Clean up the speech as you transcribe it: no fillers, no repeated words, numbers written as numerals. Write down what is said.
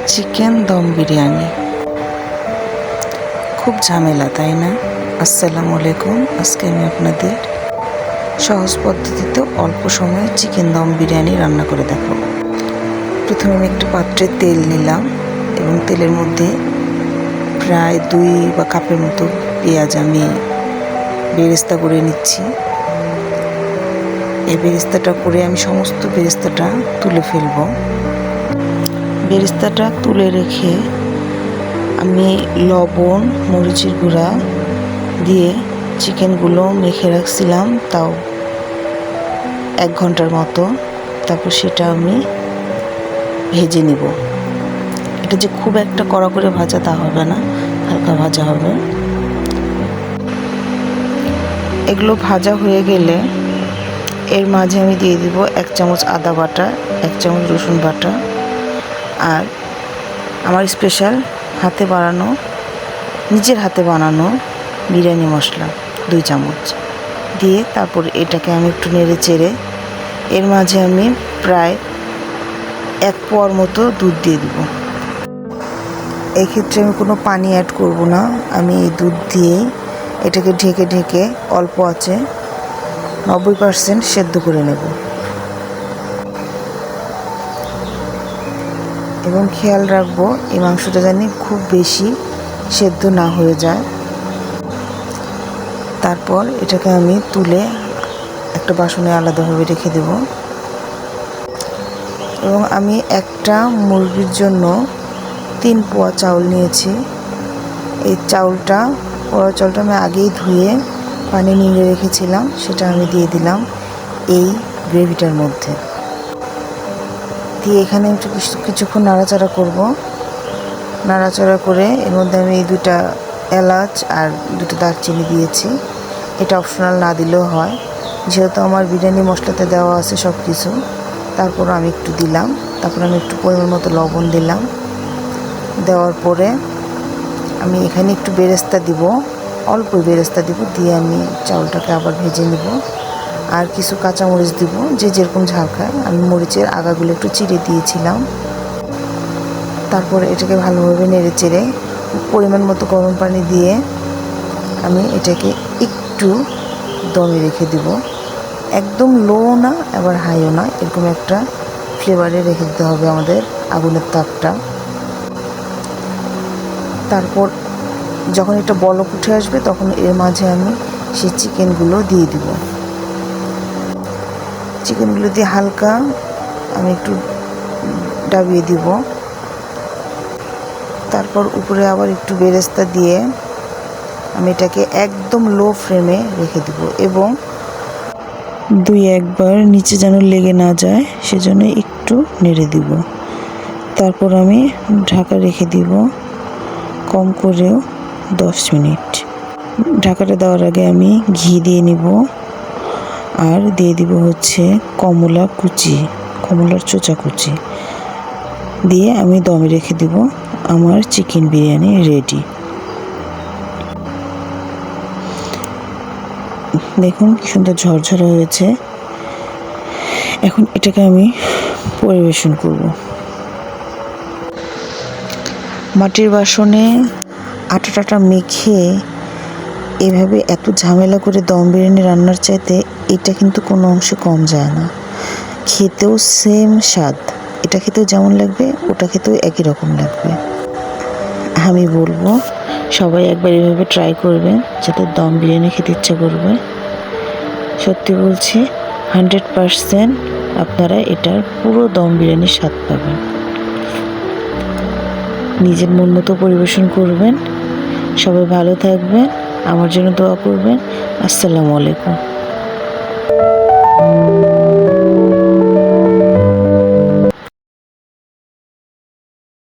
Chicken dum biryani খুব ঝামেলা, তাই না? আসসালামু আলাইকুম। আজকে আমি আপনাদের সহজ পদ্ধতিতে অল্প সময়ে চিকেন দম বিরিয়ানি রান্না করে দেখাবো। প্রথমে আমি একটা পাত্রে তেল নিলাম এবং তেলের মধ্যে প্রায় 2 কাপের মতো পেঁয়াজ আমি বেরেস্তা করে নিচ্ছি। এই বেরেস্তাটা করে আমি সমস্ত বেরেস্তাটা তুলে ফেলবো। বেরেস্তাটা তুলে রেখে আমি লবণ, মরিচের গুঁড়া দিয়ে চিকেনগুলো মেখে রাখছিলাম, তাও 1 ঘন্টার মতো। তারপর সেটা আমি ভেজে নিব। এটা যে খুব একটা কড়া করে ভাজা তা হবে না, হালকা ভাজা হবে। এগুলো ভাজা হয়ে গেলে এর মাঝে আমি দিয়ে দিব 1 চামচ আদা বাটা, 1 চামচ রসুন বাটা, আর আমার স্পেশাল নিজের হাতে বানানো বিরিয়ানি মশলা 2 চামচ দিয়ে তারপর এটাকে আমি একটু নেড়ে চেড়ে এর মাঝে আমি প্রায় 1 পোয়ার মতো দুধ দিয়ে দিব। এক্ষেত্রে আমি কোনো পানি অ্যাড করব না, আমি এই দুধ দিয়েই এটাকে ঢেকে ঢেকে অল্প আঁচে 90% সেদ্ধ করে নেব। এবং খেয়াল রাখবো এই মাংসটা জানি খুব বেশি সেদ্ধ না হয়ে যায়। তারপর এটাকে আমি তুলে একটা বাসনে আলাদাভাবে রেখে দেব। এবং আমি একটা মুরগির জন্য 3 পোয়া চাউল নিয়েছি। এই পোয়া চাউলটা আমি আগেই ধুয়ে পানি নিয়ে রেখেছিলাম, সেটা আমি দিয়ে দিলাম এই গ্রেভিটার মধ্যে। দিয়ে এখানে একটু কিছুক্ষণ নাড়াচাড়া করব। নাড়াচাড়া করে এর মধ্যে আমি এই 2টা এলাচ আর 2টা দারচিনি দিয়েছি। এটা অপশনাল, না দিলেও হয়, যেহেতু আমার বিরিয়ানি মশলাতে দেওয়া আছে সব কিছু। তারপর আমি একটু দিলাম। তারপর আমি একটু পরিমাণ মতো লবণ দিলাম। দেওয়ার পরে আমি এখানে একটু বেরেস্তা দিব, অল্প বেরেস্তা দিব, দিয়ে আমি চাউলটাকে আবার ভেজে নিব। আর কিছু কাঁচামরিচ দিব, যে যেরকম ঝাল খায়। আমি মরিচের আগাগুলো একটু চিড়ে দিয়েছিলাম। তারপর এটাকে ভালোভাবে নেড়ে চেড়ে পরিমাণ মতো গরম পানি দিয়ে আমি এটাকে একটু দমে রেখে দিব। একদম লো না, আবার হাইও না, এরকম একটা ফ্লেভারে রেখে দিতে হবে আমাদের আগুনের তাপটা। তারপর যখন এটা বলক উঠে আসবে তখন এর মাঝে আমি সেই চিকেনগুলো দিয়ে দিব। চিকেনগুলো দিয়ে হালকা আমি একটু ডাবিয়ে দিব। তারপর উপরে আবার একটু বেরেস্তা দিয়ে আমি এটাকে একদম লো ফ্লেমে রেখে দিব এবং 2-1 বার নিচে যেন লেগে না যায় সেজন্য একটু নেড়ে দিব। তারপর আমি ঢাকা রেখে দিব কম করেও 10 মিনিট। ঢাকাটা দেওয়ার আগে আমি ঘি দিয়ে নিব, আর দিয়ে দিব হচ্ছে কমলার চোচা কুচি দিয়ে আমি দমে রেখে দিব। আমার চিকেন বিরিয়ানি রেডি। দেখুন কি সুন্দর ঝরঝরে হয়েছে। এখন এটাকে আমি পরিবেশন করব। মাটির বাসনে আটা মেখে এভাবে এত ঝামেলা করে দম বিরিয়ানি রান্নার চাইতে এটা কিন্তু কোনো অংশে কম যায় না। খেতেও সেম স্বাদ, এটা খেতেও যেমন লাগবে ওটা খেতেও একই রকম লাগবে। আমি বলবো সবাই একবার এভাবে ট্রাই করবেন, যাতে দম বিরিয়ানি খেতে ইচ্ছা করবে। সত্যি বলছি 100% আপনারা এটার পুরো দম বিরিয়ানির স্বাদ পাবেন। নিজের মন মতো পরিবেশন করবেন। সবাই ভালো থাকবেন, আমার জন্য দোয়া করবেন। আসসালামু আলাইকুম।